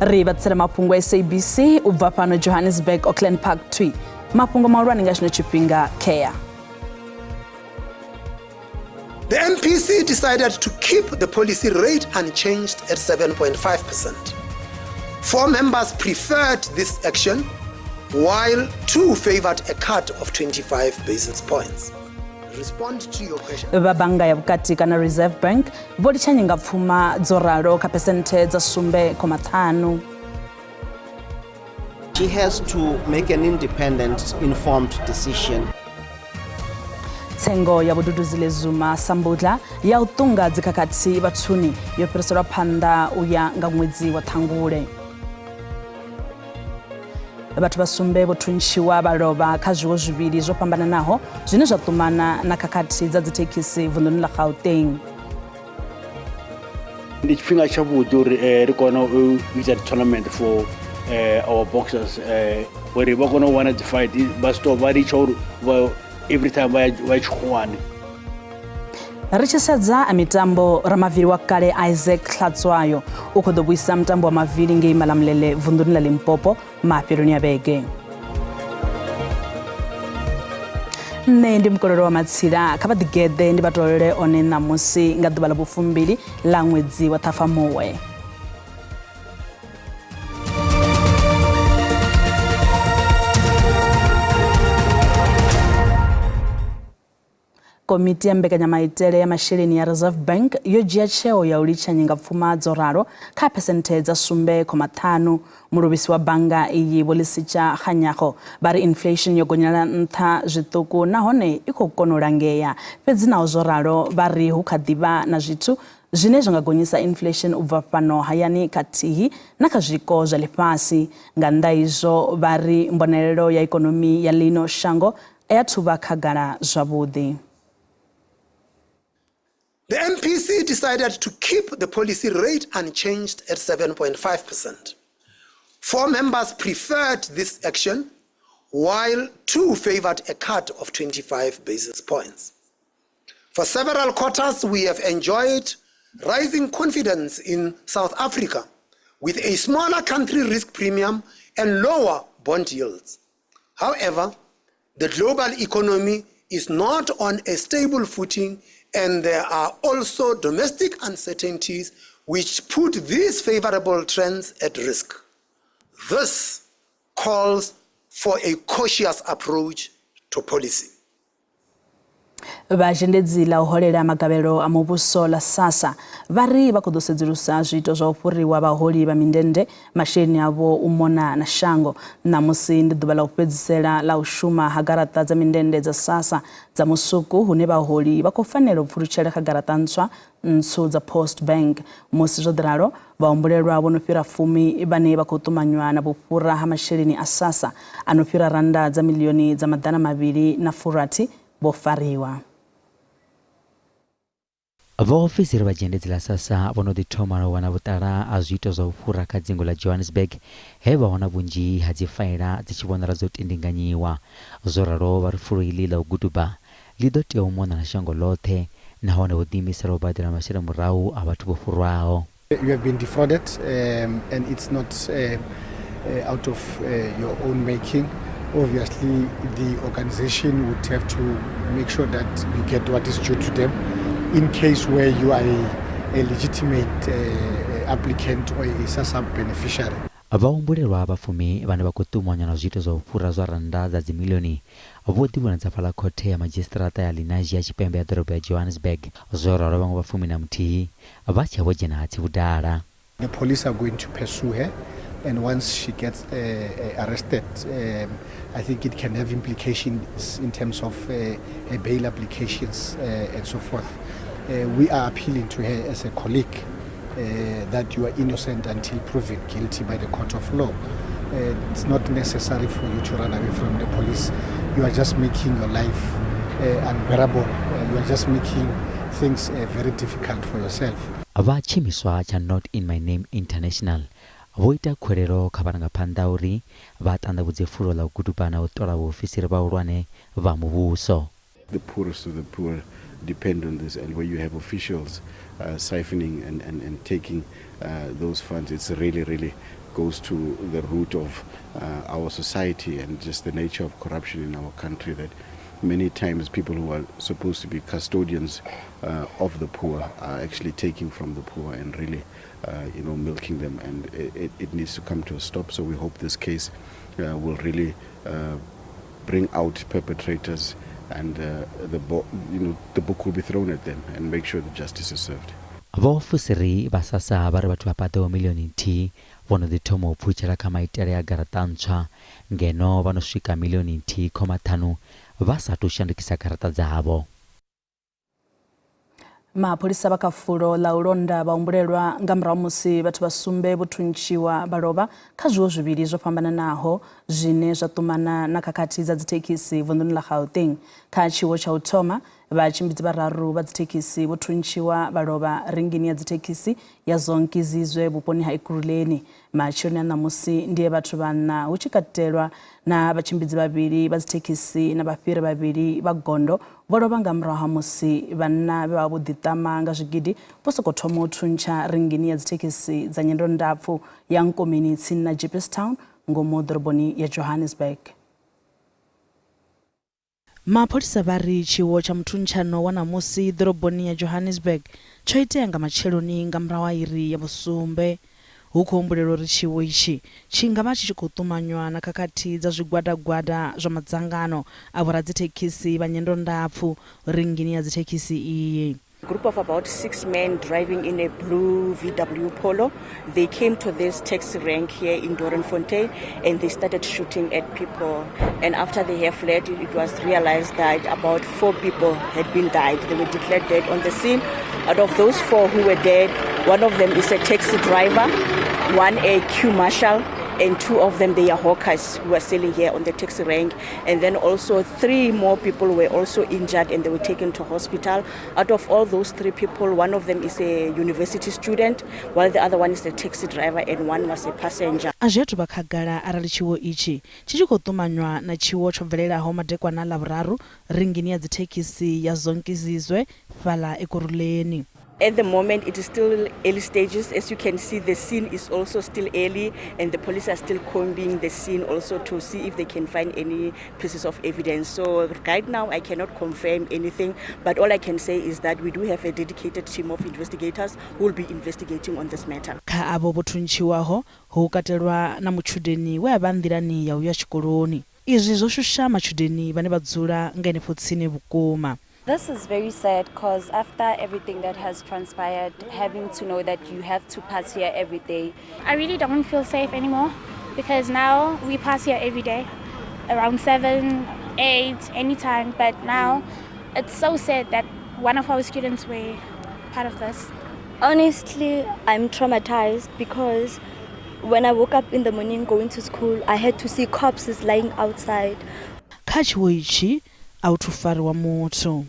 rivatsira Mafhungo SABC ubva pano Johannesburg Auckland Park 2 Mafhungo mahulwane nga chino chipinga care. The MPC decided to keep the policy rate unchanged at 7.5%. 4 members preferred this action, while 2 favored a cut of 25 basis points. Respond to your question. Babanga ya bukati kana Reserve Bank voli chanyinga pfuma dzoralo ka percentage za sumbe 5. She has to make an independent, informed decision. Tsengo ya bududuzile Zuma Sambudla ya utunga dzikakati batsuni yo persora panda uya nga mwezi wa Thangule. Bathu basumbe bothuntshiwa baloba kha zwiwo zwivhili zwo pambana naho zwine zwa tumana na khakhathi dza dzithekisi vunḓuni ḽa Gauteng. Ndi tshifhinga tshavhuḓi uri ri kona u ita tournament for our boxers where vha kona u wana dzi fight ba stop vha ri tsho every time vha tshikhuwani. Ri tshi sedza mitambo ramavili wa kale Isaac Hlatswayo u khou ḓo vhuisa mutambo wa mavili ngei Malamulele vunḓuni ḽa Limpopo mafheloni a vhege. Nṋe ndi mukololo wa Matsila kha vha ḓigeḓe ndi vhatolele one ṋamusi nga ḓuvha ḽa vhu2 ḽa ṅwedzi wa Ṱhafamuhwe. Komiti ya mbekanyamaitele ya masheleni ya Reserve Bank yo dzhia tsheo ya u litsha nyinga pfuma dzo ralo kha percentage za sumbe 5. Muluvhisi wa bannga iyi Vho Lisicha Khanyago bari inflation yo gonyela nṱha zwiṱuku nahone i khou kona u langea fhedzi naho zwo ralo bari hu kha ḓivha na zwithu zwine zwa nga gonyisa inflation ubva fhano hayani khathihi na kha zwiko zwa ḽifhasi. Nga nnḓa izwo bari mbonelelo ya ikonomi ya ḽino shango ya thuvha khagala zwavhuḓi. The MPC decided to keep the policy rate unchanged at 7.5%. 4 members preferred this action, while 2 favored a cut of 25 basis points. For several quarters, we have enjoyed rising confidence in South Africa, with a smaller country risk premium and lower bond yields. However, the global economy is not on a stable footing, and there are also domestic uncertainties which put these favorable trends at risk. This calls for a cautious approach to policy. Vazhendedzi la uholela magavhelo a muvhuso la SASSA vari vha khou ḓo sedzulusa zwiito zwa u fhuriwa vhaholi vha mindende masheleni avho u mona na shango. Ṋamusi ndi ḓuvha ḽa u fhedzisela ḽa u shuma ha garaṱa dza mindende dza SASSA dza musuku hune vhaholi vha khou fanela u pfulutshela kha garaṱa ntswu dza Post Bank. Musi zwo ḓiralo vhahumbulelwa vho no fhira 10 vhane vha khou ṱumanywa na vhufhura ha masheleni a SASSA a no fhira randa dza miḽioni dza maḓana mavhili na furathi vho fariwa. Vaofisiri vha dzhendedzi ḽa SASSA vho no ḓi thoma u wana vhuṱala ha zwiito zwa u fhura kha dzingu ḽa Johannesburg he vha wana vhunzhi ha dzi faila dzi tshi vhonala dzo tindinganyiwa. Zwo ralo vha ri fulo iḽi ḽa u guduba ḽi ḓo tea u mona na shango ḽoṱhe nahone vho ḓiimisela u badela masheleni murahu a vhathu vho fhurwaho. You have been defrauded and it's not out of your own making. Obviously, the organization would have to make sure that you get what is due to them in case where you are a legitimate applicant or a SASSA beneficiary. Vahumbulelwa vhafumi vhane vha khou ṱumanywa na zwiito zwa u fhura zwa randa dza dzimiḽioni vho ḓivhonadza fhaḽa khothe ya madzhisiṱiraṱa ya Linasia ya tshipembe ya ḓorobo ya Johannesburg. Zwo ralo vhaṅwe vhafumi na muthihi vha tsha vho dzhena ha tsivhudala. The police are going to pursue her, and once she gets arrested, I think it can have implications in terms of bail applications and so forth. We are appealing to her as a colleague that you are innocent until proven guilty by the court of law. It's not necessary for you to run away from the police. You are just making your life unbearable. You are just making things very difficult for yourself. Vatshimiswa cha Not In My Name International vho ita khuwelelo kha vharangaphanḓa uri vha ṱanḓavhudze fulo ḽa u guduba na u ṱola vhaofisiri vhahulwane vha muvhuso. The poorest of the poor depend on this, and where you have officials siphoning and taking those funds, it's really goes to the root of our society and just the nature of corruption in our country, that many times people who are supposed to be custodians of the poor are actually taking from the poor and really milking them, and it needs to come to a stop. So we hope this case will really bring out perpetrators, and the book will be thrown at them and make sure that justice is served. Vaofisiri va SASSA vari vatu vapatawo milioni nthihi vono ḓi thoma u pfutshela kha maitele a garaṱa ntswa ngeno vano swika milioni nthihi khoma ṱhanu vha sathu shandukisa garaṱa dzavho. Mapholisa vha kha fulo ḽa u londa vhahumbulelwa nga murahu musi vhathu vha sumbe vho thuntshiwa vha lovha kha zwiwo zwivhili zwo fhambananaho zwine zwa ṱumana na khakhathi dza dzithekhisi vunḓuni ḽa Gauteng. Kha tshiwo tsha u thoma vhatshimbidzi vhararu vha dzithekhisi vho thuntshiwa vha lovha ringini ya dzithekhisi ya Zonkizizwe vhuponi ha Ekurhuleni. Matsheloni a ṋamusi ndiye vhathu vhana hu tshi katelwa na vhatshimbidzi vhavhili vha dzithekhisi na vhafhiri vhavhili vha gondo vho lovha nga murahu ha musi vhanna vhe vha vho ḓiṱama nga zwigidi vho sokou thoma u thuntsha ringini ya dzithekhisi dza nyendo ndapfu ya Nkomeni tsini na Jeepistown ngomu ḓoroboni ya Johannesburg. Mapholisa vha ri tshiwo tsha muthuntsano wa ṋamusi ḓoroboni ya Johannesburg tsho itea nga matsheloni nga murahu ha iri ya vhusumbe. Hu khou humbulelwa uri tshiwo itshi tshi nga vha tshi tshi khou ṱumanywa na khakhathi dza zwigwadagwada zwa madzangano a vhoradzithekhisi vha nyendo ndapfu ringini ya dzithekhisi iyi. A group of about 6 men driving in a blue VW Polo. They came to this taxi rank here in Doornfontein and they started shooting at people. And after they have fled, it was realized that about 4 people had been died. They were declared dead on the scene. Out of those 4 who were dead, one of them is a taxi driver, one a queue marshal, and 2 of them, they are hawkers who are selling here on the taxi rank. And then also 3 more people were also injured and they were taken to hospital. Out of all those 3 people, one of them is a university student, while the other one is a taxi driver and one was a passenger. Azhetu bakhagala arali tshiwo ichi tshi khou ṱumanywa na tshiwo tsho bvelelaho madekwana ḽa vhuraru ringini ya dzithekhisi ya Zonkizizwe fhala Ekurhuleni. At the moment, it is still early stages. As you can see, the scene is also still early and the police are still combing the scene also to see if they can find any pieces of evidence. So right now, I cannot confirm anything, but all I can say is that we do have a dedicated team of investigators who will be investigating on this matter. Kha abo vho thuntshiwaho hu katelwa na mutshudeni we a vha nḓilani ya uya tshikoloni. Izwi zwo shusha matshudeni vhane vha dzula nga henefho tsini vhukuma. This is very sad because after everything that has transpired, having to know that you have to pass here every day. I really don't feel safe anymore because now we pass here every day, around 7, 8, anytime. But now it's so sad that one of our students were part of this. Honestly, I'm traumatized because when I woke up in the morning going to school, I had to see corpses lying outside. Kha tshiwo ichi autufariwa muthu.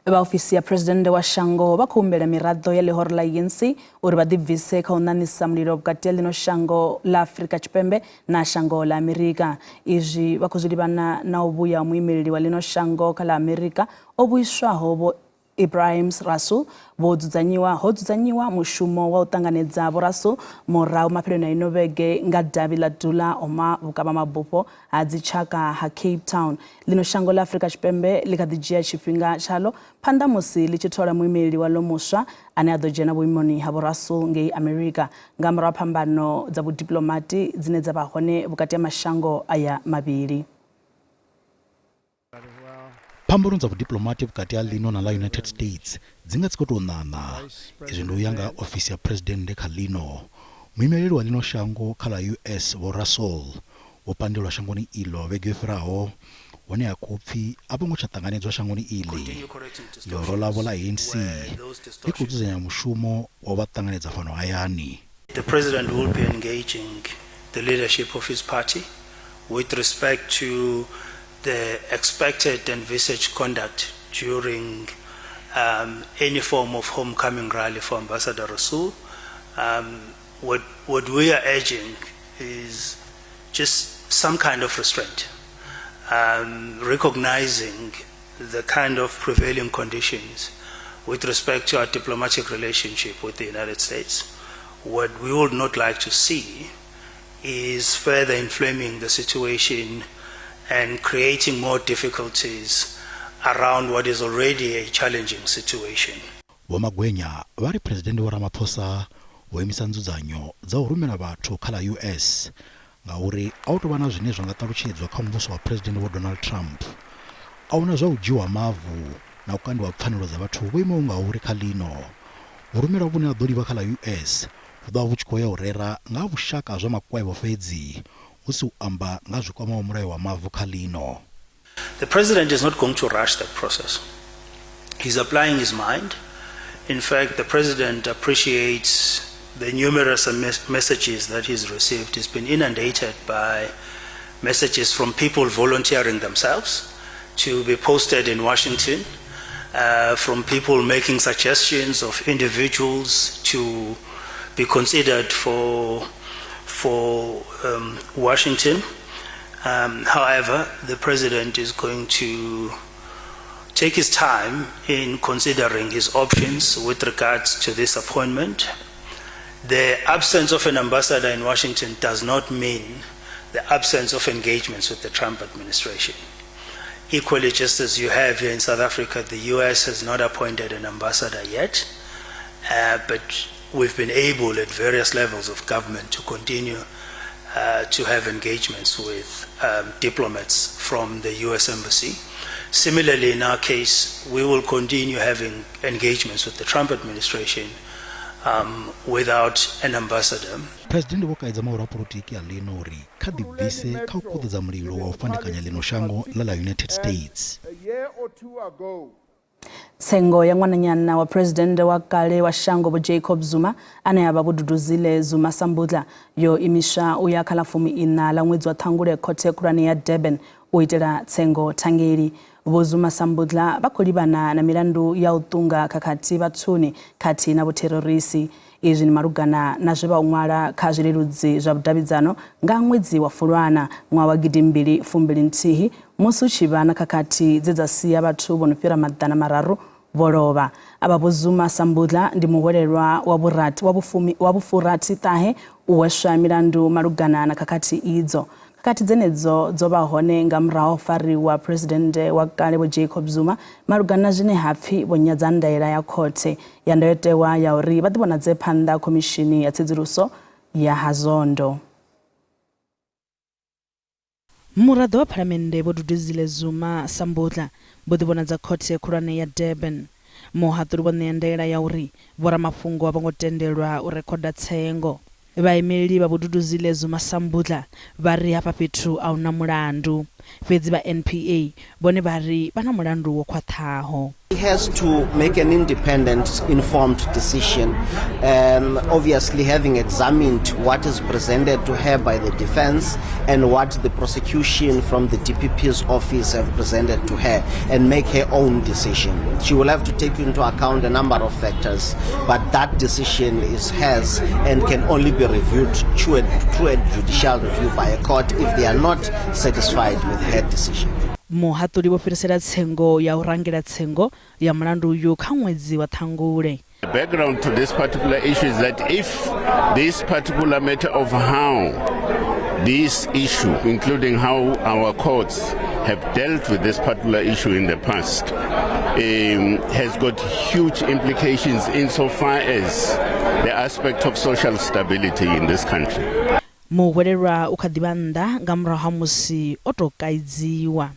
Ofisi ya President wa shango vha khou humbela miraḓo ya ḽihoro ḽa ANC uri vha ḓibvise kha u ṋaṋisa mulilo vhukati ha ḽino shango ḽa Afrika Tshipembe na shango ḽa Amerika. Izwi vha khou zwi livhana na u vhuya muimeleli wa ḽino shango kha ḽa Amerika o vhuiswaho vho Ibrahim Rasul ho dzudzanyiwa mushumo wa u ṱanganedza vho Rasul murahu mafheloni a ino vhege nga davhi ḽa Dula Oma vhukavha mabufho ha dzitshaka ha Cape Town. Ḽino shango ḽa Afrika Tshipembe ḽi kha ḓi dzhia tshifhinga tshaḽo phanḓa musi ḽi tshi thola muimeleli wa ḽo muswa ane a ḓo dzhena vhuimoni ha vho Rasul ngei Amerika nga murahu ha phambano dza vhudiplomati dzine dza vha hone vhukati ha mashango aya mavhili. Phambano dza vhudiplomati vhukati ha ḽino na ḽa United States dzi nga tsiko tou ṋaṋa. Izwi ndi u ya nga ofisi ya president kha ḽino. Muimeleli wa ḽino shango kha ḽa US vho Rasul vho pandelwa shangoni iḽo vhege yo fhiraho hone ha khou pfhi a vho ngo tsha ṱanganedzwa shangoni iḽi. Ḽihoro ḽavho ḽa ANC ḽi khou dzudzanya mushumo wa vha ṱanganedza fhano hayani. The president will be engaging the leadership of his party with respect to the expected and envisaged conduct during any form of homecoming rally for Ambassador Rasul. What we are urging is just some kind of restraint, recognizing the kind of prevailing conditions with respect to our diplomatic relationship with the United States, what we would not like to see is further inflaming the situation and creating more difficulties around what is already a challenging situation. Vomagwenya vari president wa Ramaphosa woimisa nzudzanyo dza u rumela vhathu kha la US ngauri autovha na zwine zwa nga ṱalutshedzwa kha muvhuso wa president wa Donald Trump. Ahuna zwa u dzhiwa mavu na u kandiwa pfanelo dza vhathu vho imaho ngauri kha lino. U rumela vhune ha ḓo livha kha la US hu ḓovha hu tshi khou ya u rera nga vhushaka zwa makwevho fhedzi hu si u amba nga zwikwamaho mulayo wa mavu kha lino. The president is not going to rush that process. He's applying his mind. In fact, the president appreciates the numerous messages that he's received. He's been inundated by messages from people volunteering themselves to be posted in Washington, from people making suggestions of individuals to be considered for Washington. However, the president is going to take his time in considering his options with regards to this appointment. The absence of an ambassador in Washington does not mean the absence of engagements with the Trump administration. Equally, just as you have here in South Africa, the US has not appointed an ambassador yet, but we've been able at various levels of government to continue to have engagements with diplomats from the US Embassy. Similarly, in our case, we will continue having engagements with the Trump administration without an ambassador. President wo kaidza maura politiki ya lino uri kha ḓibvise kha u khuḓedza mulilo wa u fandekanya lino shango la United States. A year or two ago, Tsengo ya ṅwananyana wa president wa kale wa shango Vho Jacob Zuma ane avha Vhududuzile Zuma Sambudla yo imiswa u ya kha ḽa 14 ḽa ṅwedzi wa Ṱhangule khothe khulwane ya Durban u itela tsengo thangeli. Vho Zuma Sambudla vha khou livhana na milandu ya u ṱunga khakhathi vhathuni khathihi na vhuterorisi. Izwi ni malugana na zwe vha u ṅwala kha zwileludzi zwa vhudavhidzano nga ṅwedzi wa Fulwana ṅwaha wa 2021 musi hu tshi vha na khakhathi dze dza sia vhathu vho no fhira maḓana mararu vho lovha. Avha Vho Zuma Sambudla ndi muhwelelwa wa vhufurathi ṱahe u hweswa milandu malugana na khakhathi idzo. Khakhathi dzenedzo dzo vha hone nga murahu fariwa president wa kale Vho Jacob Zuma malugana zwine hapfi vho nyadza ndaela ya khothe ya ndayotewa ya uri vha ḓivhonadze phanḓa khomishini ya tsedzuluso ya Hazondo. Muraḓo wa phalamennde Vho Duduzile Zuma Sambudla vho ḓivhonadza khothe khulwane ya Durban muhaṱuli vho ṋea ndaela ya uri vho Mafhungo vha ngo tendelwa u rekhoda tsengo. Vhaimeleli vha Vho Duduzile Zuma Sambudla vha ri hafha fhethu a huna mulandu fhedzi vha NPA vhone vha ri vha na mulandu wo khwaṱhaho. He has to make an independent, informed decision, obviously having examined what is presented to her by the defense and what the prosecution from the DPP's office have presented to her, and make her own decision. She will have to take into account a number of factors, but that decision is hers and can only be reviewed through a judicial review by a court if they are not satisfied with her decision. Muhaṱuli vho fhirisela tsengo ya u rangela tsengo ya mulandu uyu kha ṅwedzi wa Ṱhangule. The background to this particular issue is that if this particular matter of how this issue, including how our courts have dealt with this particular issue in the past, has got huge implications insofar as the aspect of social stability in this country. Muhwelelwa u kha ḓi vha nnḓa nga murahu ha musi o tou kaidziwa.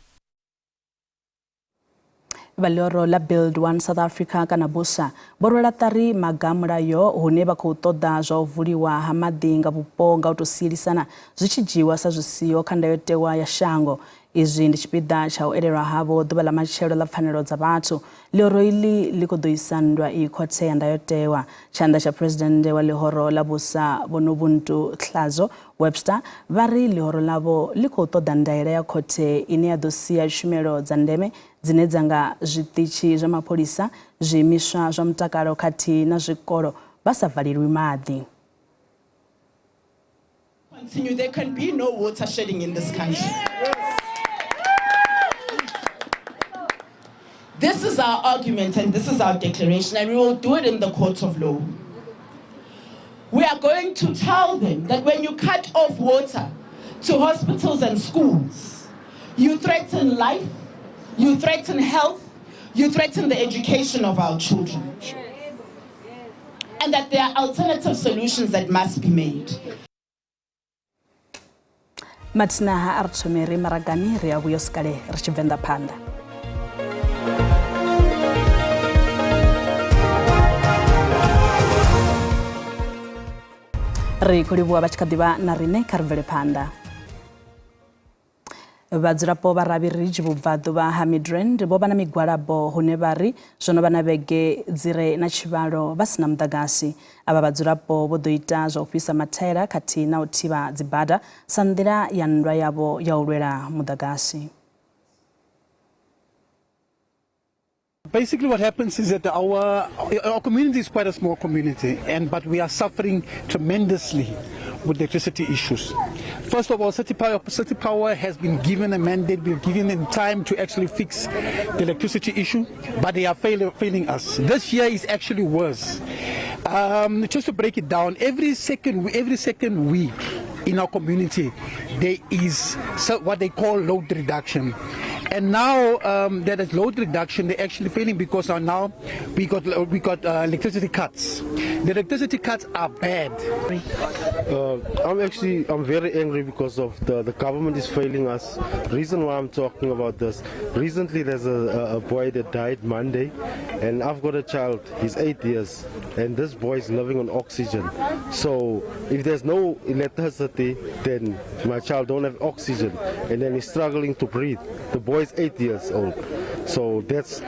Vhaloro la Build One South Africa kana BOSA vho rwela ṱari maga mulayo hune vha khou ṱoḓa zwa u vuliwa ha maḓi nga vhupo nga u tou sielisana zwi tshi dzhiiwa sa zwisiho kha ndayotewa ya shango. Izwi ndi tshipiḓa tsha u elelwa havho ḓuvha ḽa matshelo ḽa pfanelo dza vhathu. Ḽihoro iḽi ḽi khou ḓo isa nndwa i khothe ya ndayotewa. Tshanḓa tsha president wa ḽihoro la BOSA Vho Nobuntu Hlazo Webster vha ri ḽihoro ḽavho ḽi khou ṱoḓa ndaela ya khothe ine ya ḓo sia tshumelo dza ndeme dzine dza nga zwiṱitshi zwa mapholisa, zwiimiswa zwa mutakalo khathihi na zwikolo vha sa valelwi maḓi. There can be no water shedding in this country. This is our argument and this is our declaration, and we will do it in the court of law. We are going to tell them that when you cut off water to hospitals and schools, you threaten life, you threaten health, you threaten the education of our children. And that there are alternative solutions that must be made. Matinaha artumeri maragani ria vuyoskale Tshivenda panda. Rikulivua bachikadiva na rine karvele panda. Vadzirapo varaviri jivubvadu va Hamidrend bo bana migwalabo hune vari zvono vana vege dzire na chivalo vasina mudagasi. Ava vadzirapo vodoita zva kupisa mathaira kati na uthivha dzibada sa nḓila ya nndwa yavo ya u lwela mudagasi. Basically what happens is that our community is quite a small community, but we are suffering tremendously with electricity issues. First of all, City Power has been given a mandate, we've given them time to actually fix the electricity issue, but they are failing us. This year is actually worse. Just to break it down, every second week in our community there is what they call load reduction. And now that is load reduction, they're actually failing because now we got electricity cuts. The electricity cuts are bad. I'm very angry because of the government is failing us. Reason why I'm talking about this, recently there's a boy that died Monday, and I've got a child, he's 8 years, and this boy is living on oxygen. So if there's no electricity, then my child don't have oxygen, and then he's struggling to breathe. The boy is 8 years old. So that's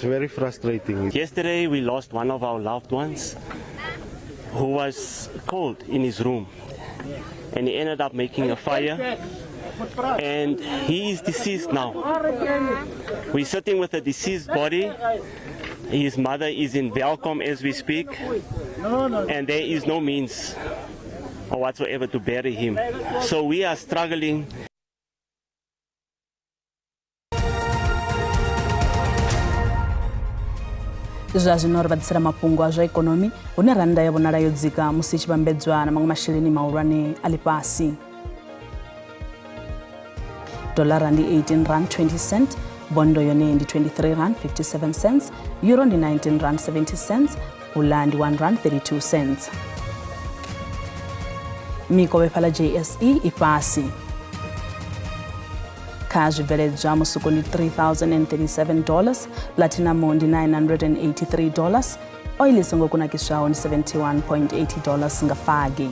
very frustrating. Yesterday we lost one of our loved ones who was cold in his room, and he ended up making a fire, and he is deceased now. We're sitting with a deceased body. His mother is in Belcom as we speak, and there is no means or whatsoever to bury him. So we are struggling. Zvazvino vadzisira mapungu azva ekonomi une randa yavonala yodzika musi ichivambedzwa na mamwe masheleni mahulwane ali pasi. Dolara ndi 18 rand 20 cent, bondo yone ndi 23 rand 57 cents, euro ndi 19 rand 70 cents, pula ndi 1 rand 32 cents. Miko phala JSE ipasi. Cash veledzwa musuku ndi $3,037, platinum ndi $983, oil isongokunakiswawo ndi $71.80 ngafagi.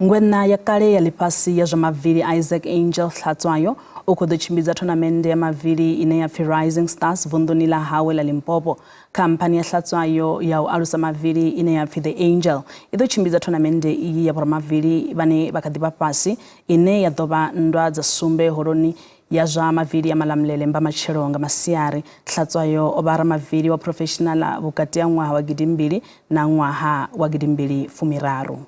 Ngwena ya kale ya lipasi ya mavili Isaac Angel Hlatswayo ukhodochimbidza tournament ya mavili ine ya Rising Stars vunduni la hawe la Limpopo. Kampani ya Hlatswayo ya alusa mavili ine ya The Angel idochimbidza tournament iyi ya mavili vane vakadipa pasi ine ya doba ndwa dza sumbe horoni ya zwa mavili ya malamulele mba matshelo nga masiari. Hlatswayo obara mavili wa professional vukati ya ṅwaha wa 2000 na ṅwaha wa 2013.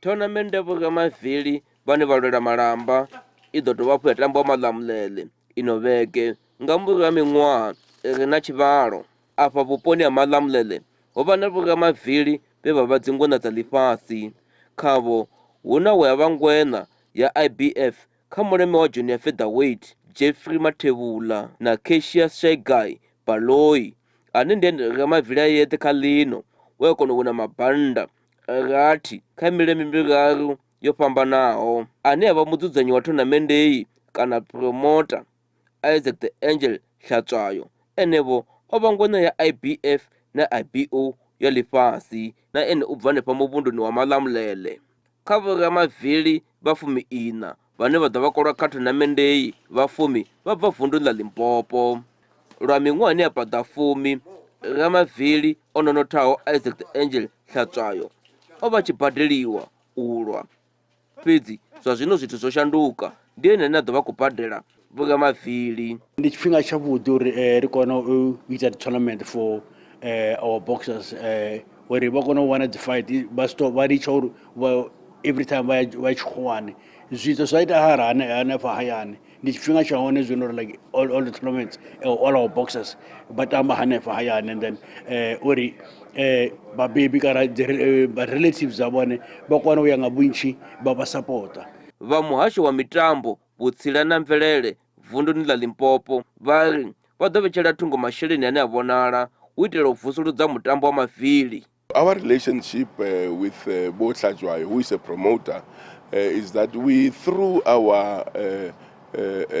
Tournament ya mavili vane valwela malamba ido dovha ya tambo malamulele ino vhege nga mbuga ya miṅwaha na tshivhalo afha vhuponi ha malamulele ho vha na vhuga mavili vhe vha vha dzingona dza ḽifhasi khavho huna we ya vhangwena ya IBF kha muleme wa junior featherweight Jeffrey Mathebula na Cassius Shy Baloyi ane ndiye mavili a yeṱhe kha ḽino we kona u wina mabanda rathi kha mileme miraru yo fhambanaho ane avha mudzudzanyi wa tournament iyi kana promoter Isaac the Angel Hlatswayo enevho o vhangwena ya IBF na IBO ya ḽifhasi na ene u bva hanefha muvhunduni wa malamulele. Kha vhura mavili vhafumi ina vhane vha ḓo vha kolwa kha tournament iyi vhafumi vha bva vunduni ḽa Limpopo. Lwa miṅwahani ya paḓa 10 ramavili o nonothaho Isaac the Angel Hlatswayo o vha tshibadeliwa ulwa fhedzi zwa zwino zwithu zwo shanduka ndi ene ane a ḓo vha khou badela vhuga mavili. Ndi tshifhinga tshavhuḓi uri ri kone u ita tournament for our boxers uri vha kone u wana dzi fight vha litsha uri every time vha ya tshikhuwani zwithu zwa ita hanefha hayani ndi tshifhinga tsha hone zwino like all the tournaments all our boxers vha tamba hanefha hayani and then uri babebi kana relatives a vhone vha kona u ya nga vhunzhi vha sapota. Vha muhasho wa mitambo, vhutsila na mvelele vunduni ḽa Limpopo vha ri vha ḓo vhetshela thungo masheleni ane a vhonala u itela u vusuludza mutambo wa mavili. Our relationship with BOSA, who is a promoter, is that we, through our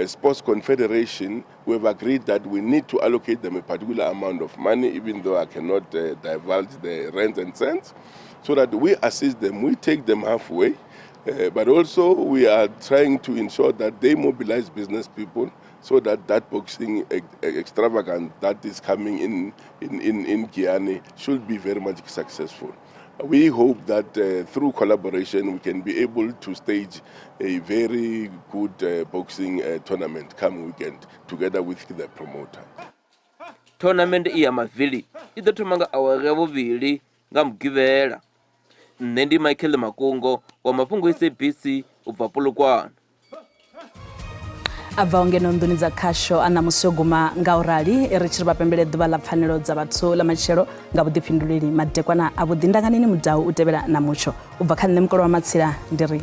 sports confederation, we have agreed that we need to allocate them a particular amount of money, even though I cannot divulge the rents and cents, so that we assist them, we take them halfway, but also we are trying to ensure that they mobilize business people so that that boxing extravagance that is coming in Guyana should be very much successful. We hope that through collaboration we can be able to stage a very good boxing tournament come weekend together with the promoter. Tournament ya mavili I ḓo thoma nga awara ya vhuvhili nga Mugivhela. Nṋe ndi Michael Mafhungo wa Mafhungo SABC u bva Polokwane. Abva ngeno nduni dza khasho ana musoguma nga urali ri tshi vha pembele ḓuvha ḽa pfanelo dza vhathu ḽa matshelo nga vhuḓifhinduleli madekwana a vhuḓindanganini mudau u tevhela na mutsho u bva kha nṋe mukolo wa Matsila ndi ri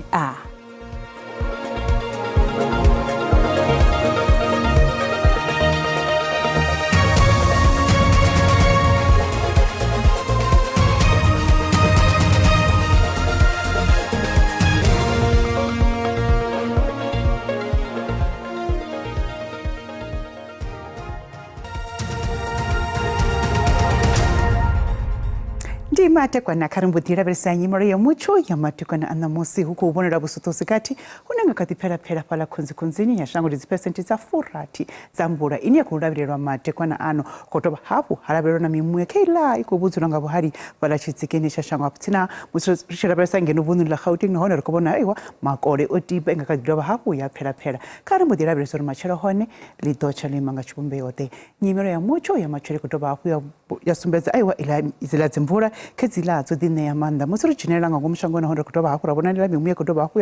matekwana karimbudira verisa nyimoro ya mucho ya matekwana ana musi huko ubonera busotosi kati unanga kati pera pala kunzini ya shango dizipesenti za furati za mbura ini ya kurabirwa matekwana ano kotoba hapo harabirwa na mimwe keila iko budzura ngabo hari bala chitsikene sha shango aputina muso shirabesa ngeno vundu la Gauteng no hona rikobona aiwa makore otiba ngakadira hapo ya pera karimbudira verisa machero hone lidocha limanga chumbe yote nyimoro ya mucho ya machero kotoba hapo ya sumbeza aiwa ila izila zimvura kezila zodine yamanda musuru chinela nga ngomshango na honda kutoba hapo rabonanira mimuye kutoba hapo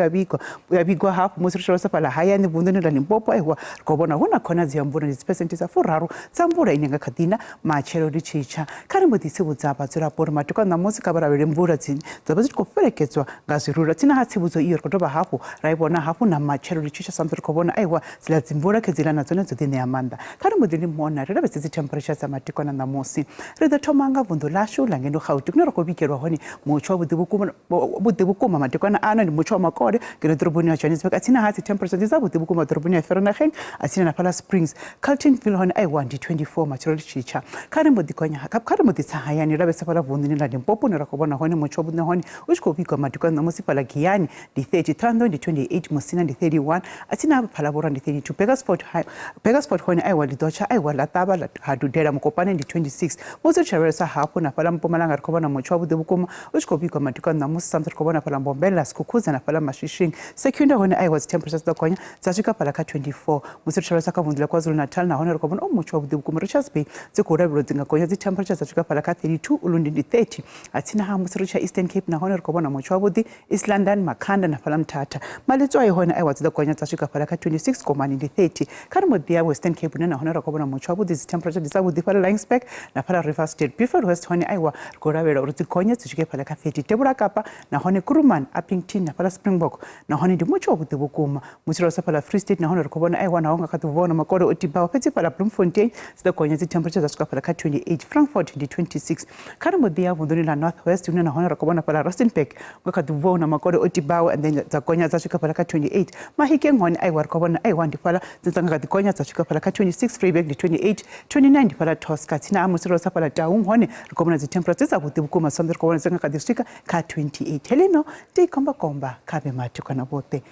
yabigwa hapo musuru shosa pala hayani vunduni la Limpopo aiwa kobona hona kona ziyambura ni percent za furaro zambura inenga kadina machero richicha karimbo disibudzapa tsura por matuka na musi kabarabere mvura dzini zabazi koferekedzwa ngazirura tina hatsibudzo iyo kutoba hapo raibona hapo na machero richicha samturi kobona aiwa zila zimvura kezila na zone zodine yamanda karimbo dili mona rera bese temperature za matiko na musi reda tomanga vundo lashu langendo Gauteng rokobikerwa honi mucho budibukuma matekwana ana ni mucho makore ngeno droboni ya Johannesburg atina hati temperature za budibukuma droboni ya Vereeniging atina na Palace Springs Carletonville honi I1 24 machero chicha karimbo dikonya karimbo ditsahaya ni rabesa pala vundini la Limpopo ne rakobona honi mucho budne honi ushikobikwa matekwana na musi pala Giyani di 30 Thando di 28 Musina di 31 atina pala bora di 32 Pegasfort honi I1 lidocha I1 lataba la hadudela mkopane di 26 muso chavesa hapo na pala Mpumalanga rikobona mucho budibukuma ushikobikwa matekwana na musi samtri kobona pala Mbombela skukuza na pala Mashishing Secunda honi I was temperatures da konya zashika pala ka 24 muso chavesa ka vundila KwaZulu Natal na honi rikobona mucho budibukuma Richards Bay zikura birodzinga konya zi temperatures zashika pala ka 32 Ulundi di 30 atina ha muso cha Eastern Cape na honi rikobona mucho budi East London Makhanda na pala Mthatha maletswa honi I was da konya zashika pala ka 26 Komani di 30 kana mudia Western Cape na honi rikobona mucho budi zi temperatures zisabudi pala Lyngsburg na pala River State Beaufort West honi aiwa rikora urutikonya zishike pala ka 30 Tebula Kapa na honi Kuruman Appington na pala Springbok na honi ndi mucho budibukuma musiro sa pala Free State na honi rikobona aiwa na honga katuvona makore otibawa peti pala Bloemfontein zida konya zi temperatures zashika pala ka 28 Frankfurt ndi 26 kana mudia vunduni la Northwest na honi rikobona pala Rustenburg ngakatuvona makore otibawa and then za konya zashika pala ka 28 Mahikeng honi aiwa rikobona aiwa ndi pala zitsanga katikonya zashika pala ka 26 Vryburg ndi 28 29 ndi pala Tosca tina musiro sa pala Taung honi rikobona zi temperatures budibukuma samtri kobona zanga kadishika ka 28 heleno tikomba kabe matukana bote